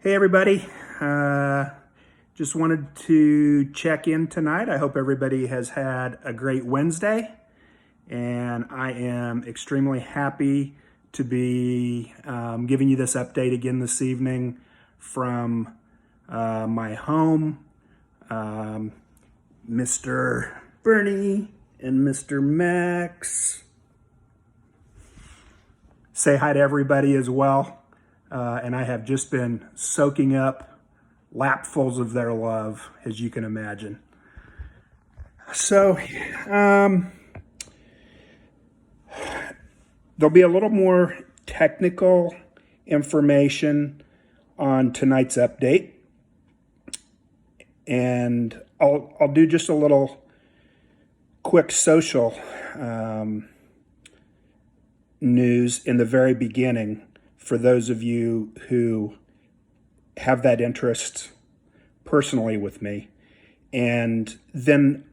Hey everybody, just wanted to check in tonight. I hope everybody has had a great Wednesday, and I am extremely happy to be giving you this update again this evening from my home. Mr. Bernie and Mr. Max. Say hi to everybody as well. And I have just been soaking up lapfuls of their love, as you can imagine. So, there'll be a little more technical information on tonight's update. And I'll do just a little quick social news in the very beginning for those of you who have that interest personally with me. And then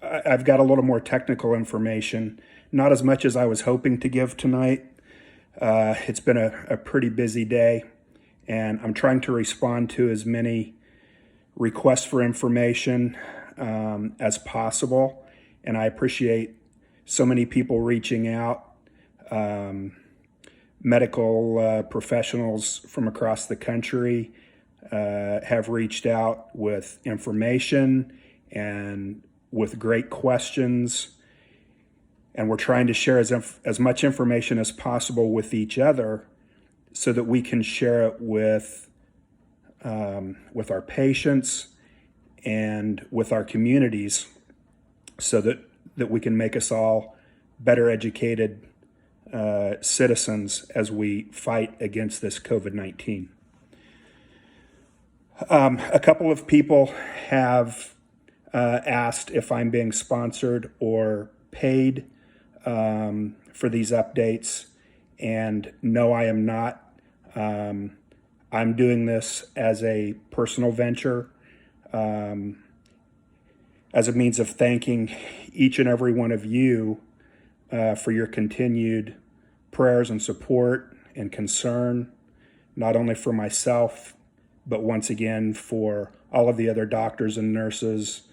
I've got a little more technical information, not as much as I was hoping to give tonight. It's been a pretty busy day, and I'm trying to respond to as many requests for information as possible. And I appreciate so many people reaching out. Medical professionals from across the country have reached out with information and with great questions. And we're trying to share as much information as possible with each other so that we can share it with our patients and with our communities so that we can make us all better educated citizens as we fight against this COVID-19. A couple of people have asked if I'm being sponsored or paid for these updates, and no, I am not. I'm doing this as a personal venture, as a means of thanking each and every one of you for your continued prayers and support and concern, not only for myself, but once again for all of the other doctors and nurses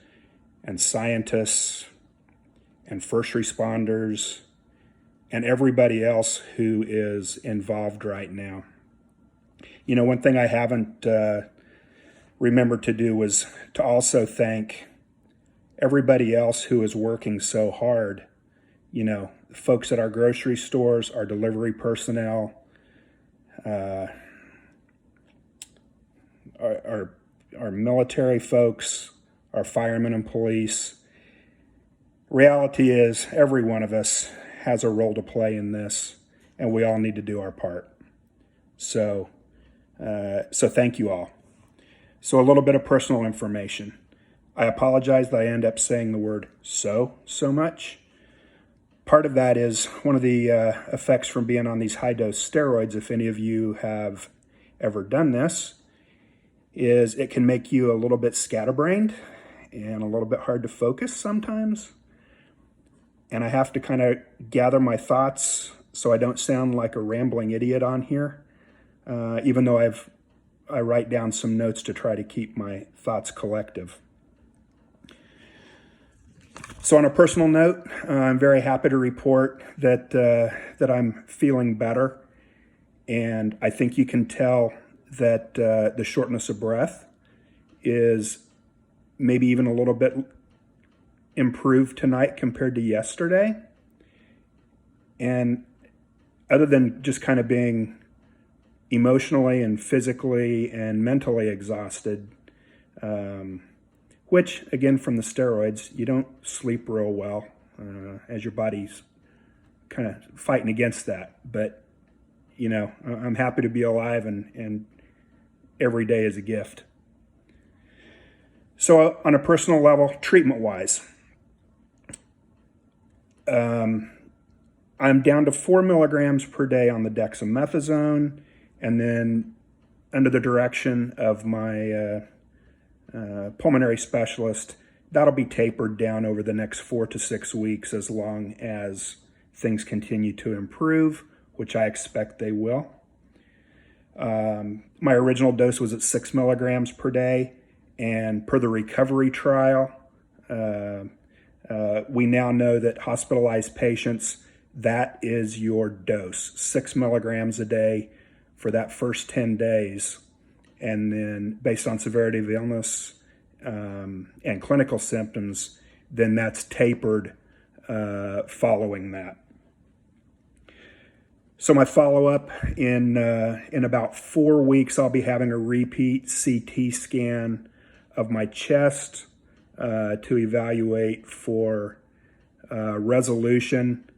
and scientists and first responders and everybody else who is involved right now. You know, one thing I haven't remembered to do was to also thank everybody else who is working so hard. You know, folks at our grocery stores, our delivery personnel, our military folks, our firemen and police. Reality is every one of us has a role to play in this, and we all need to do our part. So thank you all. So a little bit of personal information. I apologize that I end up saying the word so much. Part of that is one of the effects from being on these high-dose steroids, if any of you have ever done this, is it can make you a little bit scatterbrained and a little bit hard to focus sometimes. And I have to kind of gather my thoughts so I don't sound like a rambling idiot on here, even though I write down some notes to try to keep my thoughts collective. So on a personal note, I'm very happy to report that I'm feeling better. And I think you can tell that the shortness of breath is maybe even a little bit improved tonight compared to yesterday. And other than just kind of being emotionally and physically and mentally exhausted, which, again, from the steroids, you don't sleep real well as your body's kind of fighting against that. But, you know, I'm happy to be alive, and every day is a gift. So on a personal level, treatment-wise, I'm down to 4 milligrams per day on the dexamethasone, and then under the direction of my pulmonary specialist, that'll be tapered down over the next 4 to 6 weeks as long as things continue to improve, which I expect they will. My original dose was at 6 milligrams per day, and per the recovery trial, we now know that hospitalized patients, that is your dose, 6 milligrams a day for that first 10 days. And then based on severity of illness and clinical symptoms, then that's tapered following that. So my follow-up in about 4 weeks, I'll be having a repeat CT scan of my chest to evaluate for resolution.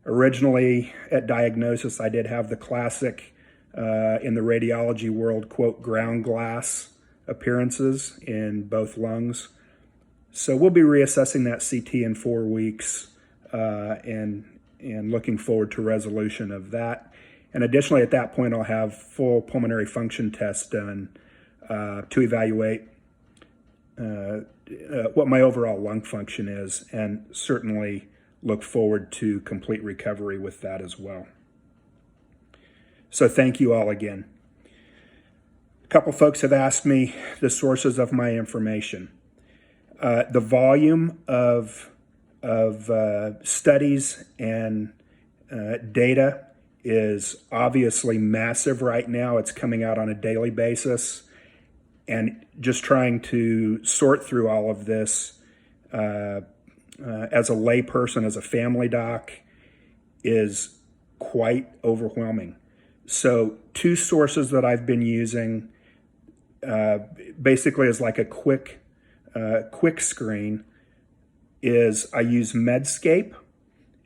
Originally at diagnosis, I did have the classic in the radiology world, quote, ground glass appearances in both lungs. So we'll be reassessing that CT in 4 weeks and looking forward to resolution of that. And additionally, at that point, I'll have full pulmonary function tests done to evaluate what my overall lung function is, and certainly look forward to complete recovery with that as well. So thank you all again. A couple folks have asked me the sources of my information. The volume of studies and data is obviously massive right now. It's coming out on a daily basis. And just trying to sort through all of this as a layperson, as a family doc, is quite overwhelming. So 2 sources that I've been using basically as like a quick screen is I use Medscape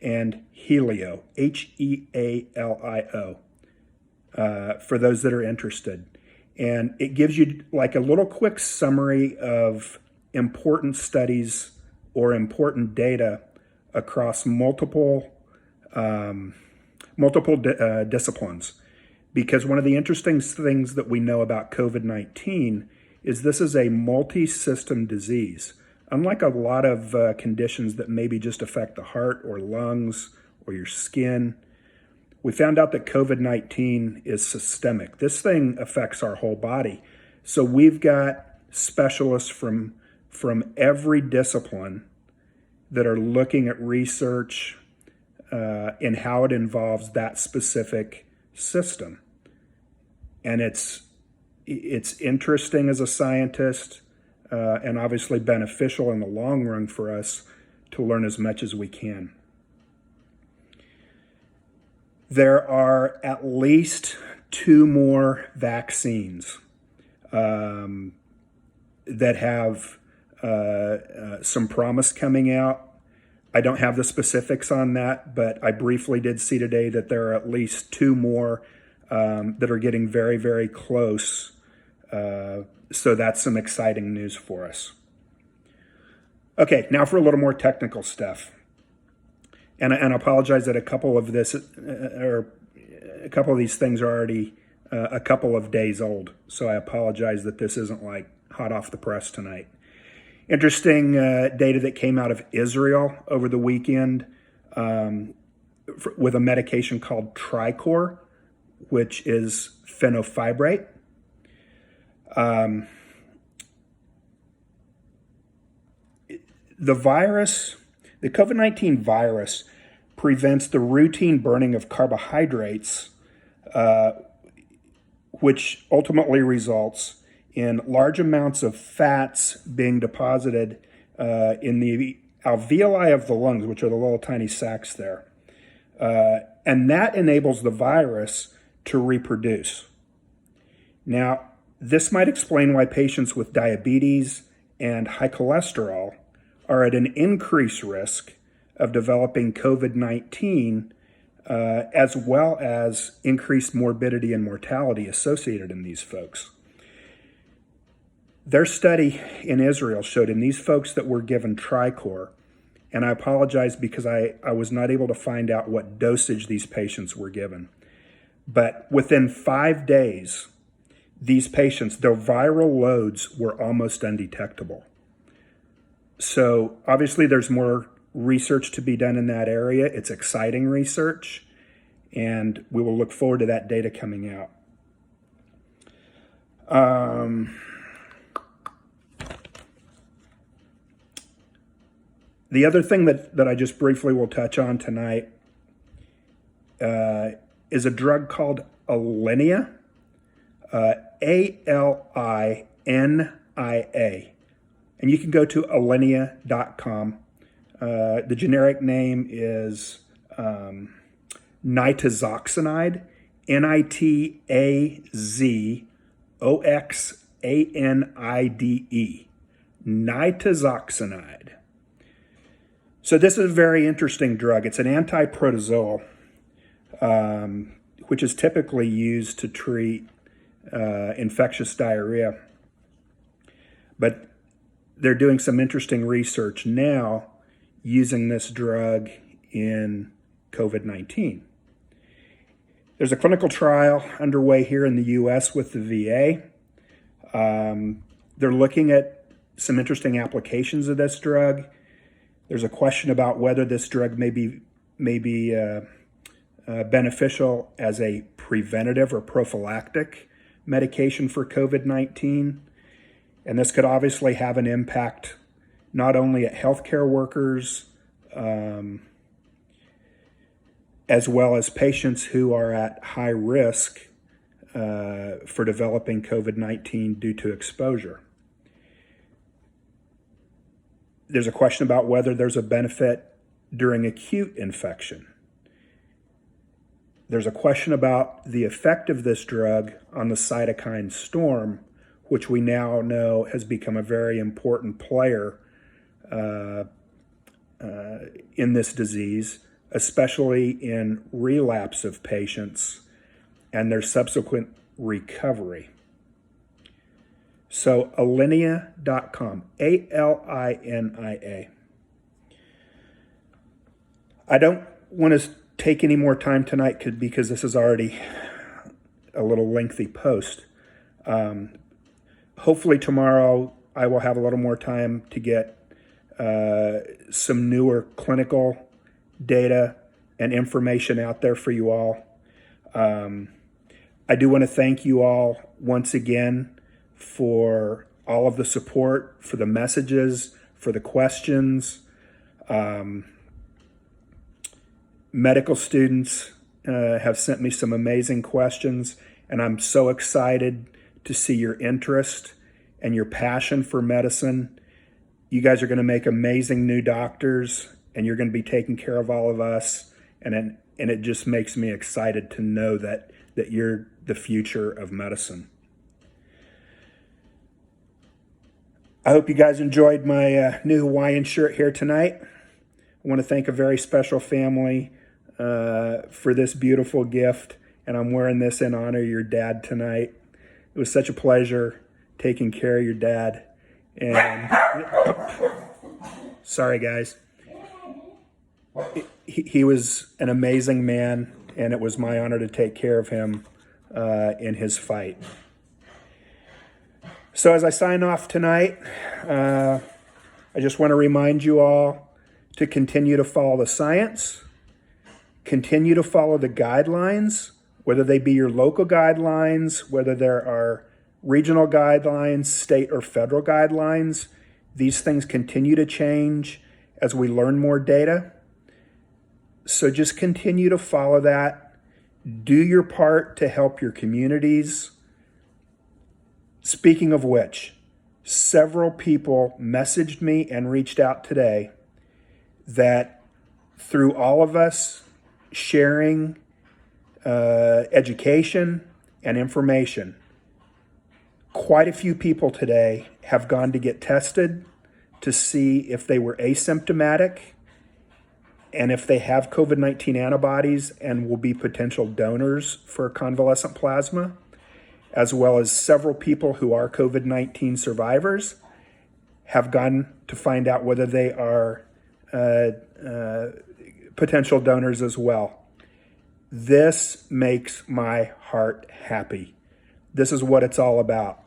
and Healio, Healio, for those that are interested. And it gives you like a little quick summary of important studies or important data across multiple disciplines. Because one of the interesting things that we know about COVID-19 is this is a multi-system disease. Unlike a lot of conditions that maybe just affect the heart or lungs or your skin, we found out that COVID-19 is systemic. This thing affects our whole body. So we've got specialists from every discipline that are looking at research and how it involves that specific system. And it's interesting as a scientist and obviously beneficial in the long run for us to learn as much as we can. There are at least 2 more vaccines that have some promise coming out. I don't have the specifics on that, but I briefly did see today that there are at least 2 more that are getting very, very close. So that's some exciting news for us. Okay, now for a little more technical stuff. And I apologize that a couple of these things are already a couple of days old. So I apologize that this isn't like hot off the press tonight. Interesting data that came out of Israel over the weekend with a medication called Tricor, which is fenofibrate. The COVID-19 virus prevents the routine burning of carbohydrates, which ultimately results in large amounts of fats being deposited in the alveoli of the lungs, which are the little tiny sacs there. And that enables the virus to reproduce. Now, this might explain why patients with diabetes and high cholesterol are at an increased risk of developing COVID-19, as well as increased morbidity and mortality associated in these folks. Their study in Israel showed in these folks that were given Tricor, and I apologize because I was not able to find out what dosage these patients were given, but within 5 days, these patients, their viral loads were almost undetectable. So obviously there's more research to be done in that area. It's exciting research, and we will look forward to that data coming out. The other thing that I just briefly will touch on tonight is a drug called Alinia, Alinia. And you can go to alinia.com. The generic name is nitazoxanide, Nitazoxanide, nitazoxanide. So this is a very interesting drug. It's an antiprotozoal, which is typically used to treat infectious diarrhea. But they're doing some interesting research now using this drug in COVID-19. There's a clinical trial underway here in the US with the VA. They're looking at some interesting applications of this drug. There's a question about whether this drug may be beneficial as a preventative or prophylactic medication for COVID-19. And this could obviously have an impact not only at healthcare workers, as well as patients who are at high risk for developing COVID-19 due to exposure. There's a question about whether there's a benefit during acute infection. There's a question about the effect of this drug on the cytokine storm, which we now know has become a very important player in this disease, especially in relapse of patients and their subsequent recovery. So alinia.com, Alinia. I don't want to take any more time tonight because this is already a little lengthy post. Hopefully tomorrow I will have a little more time to get some newer clinical data and information out there for you all. I do want to thank you all once again for all of the support, for the messages, for the questions. Medical students have sent me some amazing questions, and I'm so excited to see your interest and your passion for medicine. You guys are going to make amazing new doctors, and you're going to be taking care of all of us. And it just makes me excited to know that you're the future of medicine. I hope you guys enjoyed my new Hawaiian shirt here tonight. I want to thank a very special family for this beautiful gift, and I'm wearing this in honor of your dad tonight. It was such a pleasure taking care of your dad. And sorry, guys. He was an amazing man, and it was my honor to take care of him in his fight. So as I sign off tonight, I just want to remind you all to continue to follow the science, continue to follow the guidelines, whether they be your local guidelines, whether there are regional guidelines, state or federal guidelines. These things continue to change as we learn more data. So just continue to follow that. Do your part to help your communities. Speaking of which, several people messaged me and reached out today that through all of us sharing education and information, quite a few people today have gone to get tested to see if they were asymptomatic and if they have COVID-19 antibodies and will be potential donors for convalescent plasma, as well as several people who are COVID-19 survivors have gone to find out whether they are potential donors as well. This makes my heart happy. This is what it's all about.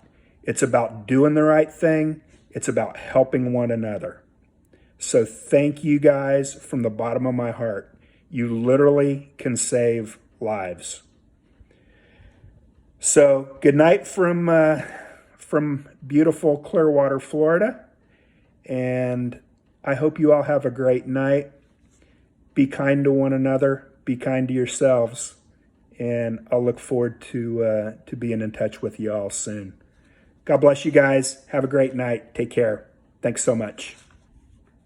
It's about doing the right thing. It's about helping one another. So thank you guys from the bottom of my heart. You literally can save lives. So So good night from beautiful Clearwater, Florida. And I hope you all have a great night. Be kind to one another. Be kind to yourselves. And I'll look forward to being in touch with you all soon. God bless you guys. Have a great night. Take care. Thanks so much.